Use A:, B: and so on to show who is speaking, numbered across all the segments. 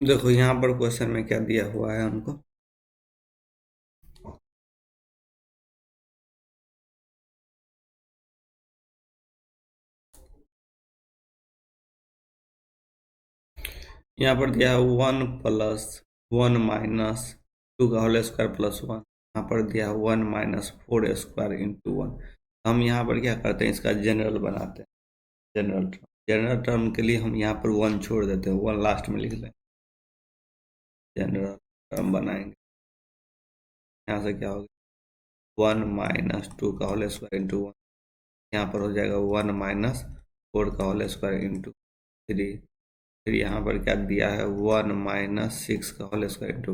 A: देखो यहाँ पर क्वेश्चन में क्या दिया हुआ है हमको। यहाँ पर दिया है 1 + 1 - 2 का होल स्क्वायर प्लस 1। यहाँ पर दिया है 1 - 4 स्क्वायर इंटू 1। हम यहाँ पर क्या करते हैं, इसका जनरल बनाते हैं। जनरल टर्म के लिए हम यहाँ पर 1 छोड़ देते हैं, 1 लास्ट में लिख लें। जनरल टर्म बनाएंगे, यहाँ से क्या होगा 1 - 2 का होल स्क्वायर इंटू 1। यहाँ पर हो जाएगा 1 - 4 का होल स्क्वायर इंटू 3। फिर यहाँ पर क्या दिया है 1 - 6 का whole square into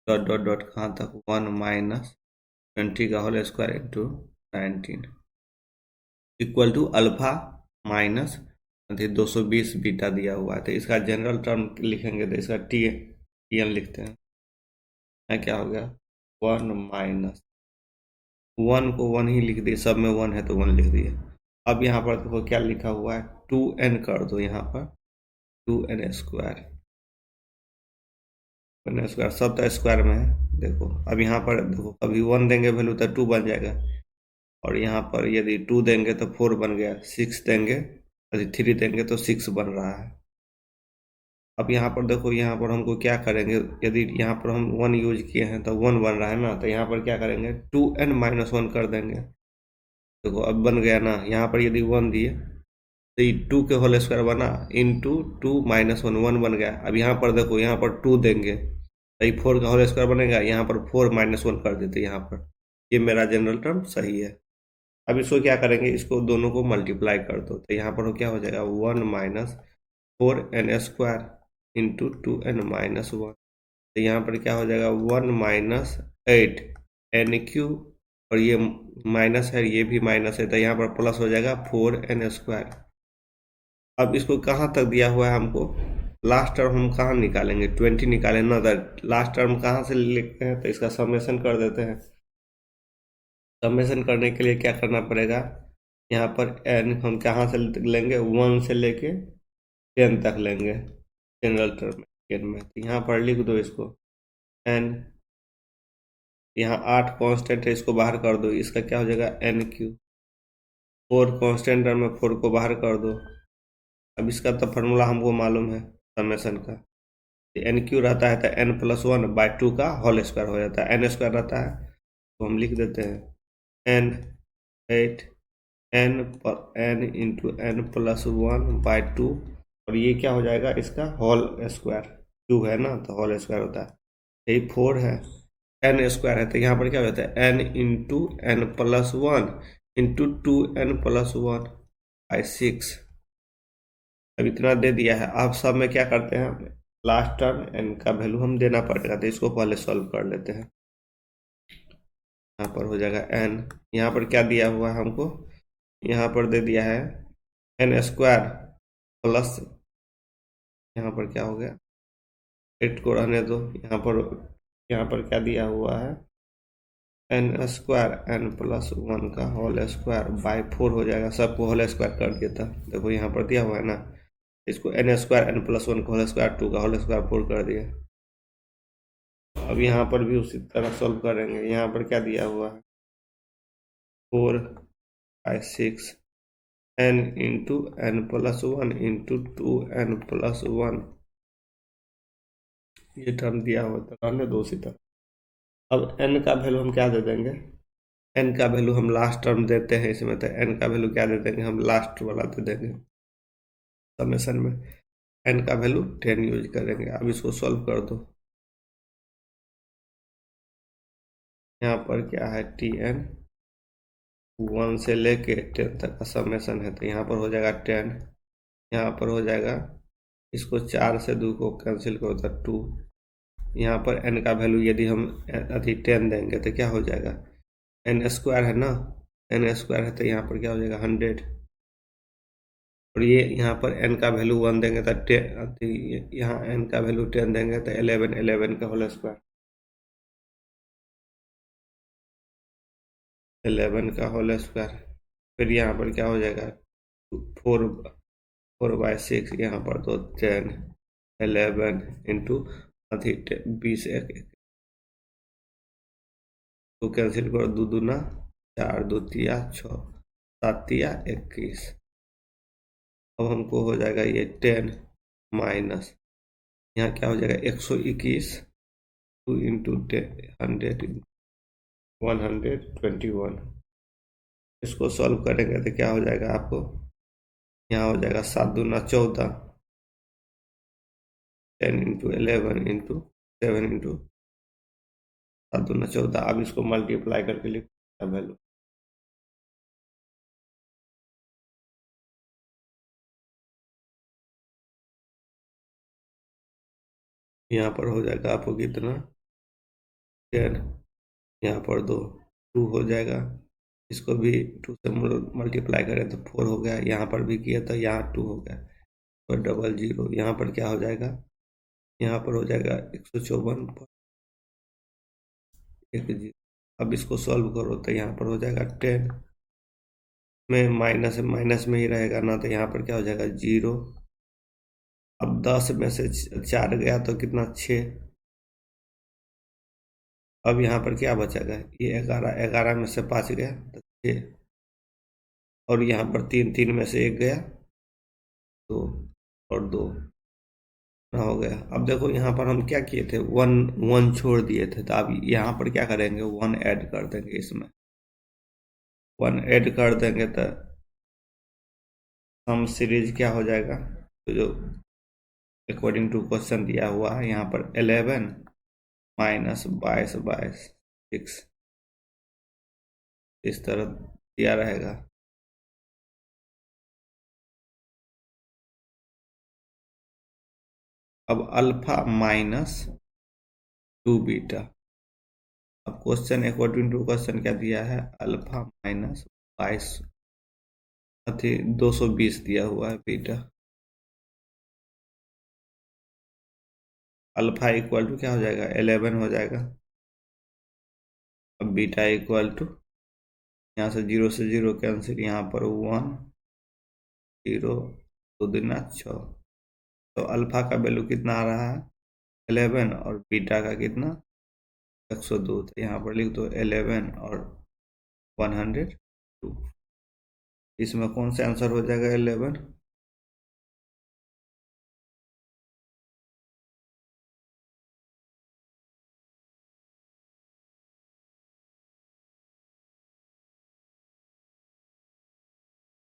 A: dot dot dot कहाँ तक 1 - 20 का whole square into 19 equal to alpha minus 220 beta दिया हुआ है। तो इसका जनरल टर्म लिखेंगे तो इसका टी एन लिखते हैं। यहाँ क्या हो गया 1 को 1 ही लिख दिए, सब में 1 है तो 1 लिख दिए। अब यहाँ पर देखो क्या लिखा हुआ है 2n कर दो, यहाँ पर 2n² n² सब तो स्क्वायर में है। देखो अब यहाँ पर देखो अभी 1 देंगे वैल्यू तो 2 बन जाएगा, और यहाँ पर यदि 2 देंगे तो 4 बन गया, 6 देंगे यदि 3 देंगे तो 6 बन रहा है। अब यहाँ पर देखो यहाँ पर हमको क्या करेंगे, यदि यहाँ पर हम 1 यूज किए हैं तो 1 बन रहा है ना, तो यहाँ पर क्या करेंगे 2n - 1 कर देंगे। देखो अब बन गया ना, यहाँ पर यदि 1 दिए तो ये 2 के होल स्क्वायर बना इंटू 2 - 1 1 बन गया। अब यहाँ पर देखो यहाँ पर 2 देंगे तो ये 4 का होल स्क्वायर बनेगा, यहाँ पर 4 - 1 कर देते यहाँ पर। ये मेरा जनरल टर्म सही है। अब इसको क्या करेंगे, इसको दोनों को मल्टीप्लाई कर दो तो यहाँ पर क्या हो जाएगा 1 - 4n² इंटू 2n - 1। तो यहाँ पर क्या हो जाएगा 1 - 8n³ और ये माइनस है, ये भी माइनस है, तो यहाँ पर प्लस हो जाएगा 4n²। अब इसको कहाँ तक दिया हुआ है हमको, लास्ट टर्म हम कहाँ निकालेंगे 20 निकालें ना, तो लास्ट टर्म कहाँ से लिखते हैं, तो इसका समेशन कर देते हैं। समेशन करने के लिए क्या करना पड़ेगा, यहाँ पर n हम कहाँ से लेंगे 1 से लेके 10 तक लेंगे जनरल टर्म में। तो यहाँ पर लिख दो इसको n, यहाँ 8 कांस्टेंट है, इसको बाहर कर दो, इसका क्या हो जाएगा n³। 4 कांस्टेंट टर्म में 4 को बाहर कर दो। अब इसका तो फार्मूला हमको मालूम है समेशन का, n³ रहता है तो n+1/2 का होल स्क्वायर हो जाता है, n² रहता है तो हम लिख देते हैं n 8 n इंटू n+1/2, और ये क्या हो जाएगा इसका होल स्क्वायर, क्यूब है ना तो होल स्क्वायर होता है, यही 4 है, n² है तो यहाँ पर क्या हो जाता है n into n+1 into 2n+1/6। अब इतना दे दिया है। अब सब में क्या करते हैं, लास्ट टर्म n का वैल्यू हम देना पड़ेगा, तो इसको पहले सॉल्व कर लेते हैं। यहाँ पर हो जाएगा n, यहाँ पर क्या दिया हुआ है हमको, यहाँ पर दे दिया है n² प्लस, यहाँ पर क्या हो गया 8 को रहने दो, यहाँ पर क्या दिया हुआ है n² n+1 का होल स्क्वायर बाय 4 हो जाएगा, सबको होल स्क्वायर कर दिया था। देखो यहाँ पर दिया हुआ है ना, इसको n² n+1 का होल स्क्वायर 2 का होल स्क्वायर 4 कर दिया। अब यहाँ पर भी उसी तरह सॉल्व करेंगे। यहाँ पर क्या दिया हुआ है 4/6 n into n+1 into 2n+1, ये टर्म दिया हुआ तो रहने दो उसी तरह। अब n का वैल्यू हम क्या दे देंगे, n का वैल्यू हम लास्ट टर्म देते हैं इसमें, तो n का वैल्यू क्या दे देंगे हम लास्ट वाला दे देंगे समेशन में, n का वैल्यू 10 यूज करेंगे। अब इसको सॉल्व कर दो, यहाँ पर क्या है tn 1 से लेके 10 तक का समेशन है, तो यहाँ पर हो जाएगा 10, यहाँ पर हो जाएगा, इसको 4 से 2 को कैंसिल करो तो 2, यहाँ पर n का वैल्यू यदि हम 10 देंगे तो क्या हो जाएगा n² है ना, n² है तो यहाँ पर क्या हो जाएगा 100, और ये यहाँ पर n का वैल्यू 1 देंगे तो 10, यहाँ n का वैल्यू 10 देंगे तो 11 का होल स्क्वायर, 11 का होल स्क्वायर। फिर यहाँ पर क्या हो जाएगा 4/6, यहाँ पर तो 10, 11 इंटू 20 तो कैंसिल करो, 2 दूना 4, 2 तिया 6, 7 तिया 21। अब हमको हो जाएगा ये 10 माइनस, यहाँ क्या हो जाएगा 121, 2 इंटू 100 121। इसको सॉल्व करेंगे तो क्या हो जाएगा आपको, यहाँ हो जाएगा 7 दूना 14, 10 इंटू 11 इंटू 7 इंटू 7 दूना 14। अब इसको मल्टीप्लाई करके लिखो वैल्यू, यहाँ पर हो जाएगा आपको कितना 10, यहाँ पर 2 हो जाएगा, इसको भी 2 से मल्टीप्लाई करें तो 4 हो गया, यहाँ पर भी किया तो यहाँ 2 हो गया, और 00, यहाँ पर क्या हो जाएगा, यहाँ पर हो जाएगा 154 1 0। अब इसको सॉल्व करो तो यहाँ पर हो जाएगा 10 में माइनस में ही रहेगा ना, तो यहाँ पर क्या हो जाएगा 0। अब 10 में से 4 गया तो कितना 6। अब यहाँ पर क्या बचेगा, ये 11 में से 5 गया तो 6, और यहाँ पर 3 में से 1 गया 2, और 2 हो गया। अब देखो यहाँ पर हम क्या किए थे, 1 छोड़ दिए थे, तो अब यहाँ पर क्या करेंगे 1 ऐड कर देंगे, इसमें 1 ऐड कर देंगे तो हम सीरीज क्या हो जाएगा, तो जो अकॉर्डिंग टू क्वेश्चन दिया हुआ है यहाँ पर 11 माइनस 22 6, इस तरह दिया रहेगा। अब अल्फा माइनस 2 बीटा, अब क्वेश्चन अकॉर्डिंग टू क्वेश्चन क्या दिया है, अल्फा माइनस 22 220 दिया हुआ है बीटा। अल्फा इक्वल टू क्या हो जाएगा 11 हो जाएगा। अब बीटा इक्वल टू, यहाँ से 0 कैंसिल, यहाँ पर 1 0 2 दूना 6, तो अल्फा का वैल्यू कितना आ रहा है 11, और बीटा का कितना 102, तो यहाँ पर लिख दो 11 और 102। इसमें कौन सा आंसर हो जाएगा 11,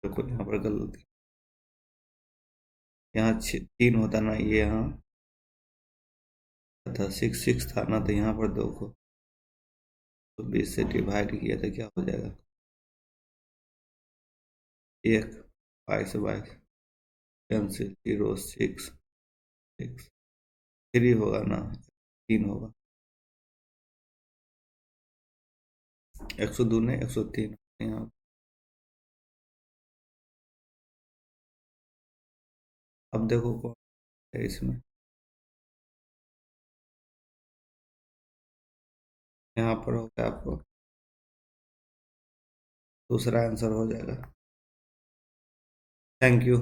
A: देखो यहाँ पर गलती, यहाँ 3 होता ना, ये यहाँ था 6 था ना, तो यहाँ पर देखो तो 20 से डिवाइड किया तो क्या हो जाएगा 1 22 कैंसिल 0 6 6 3 होगा ना, 3 होगा, 102 ने 103 यहाँ। अब देखो कौन है इसमें, यहाँ पर हो गया आपको दूसरा आंसर हो जाएगा। Thank you.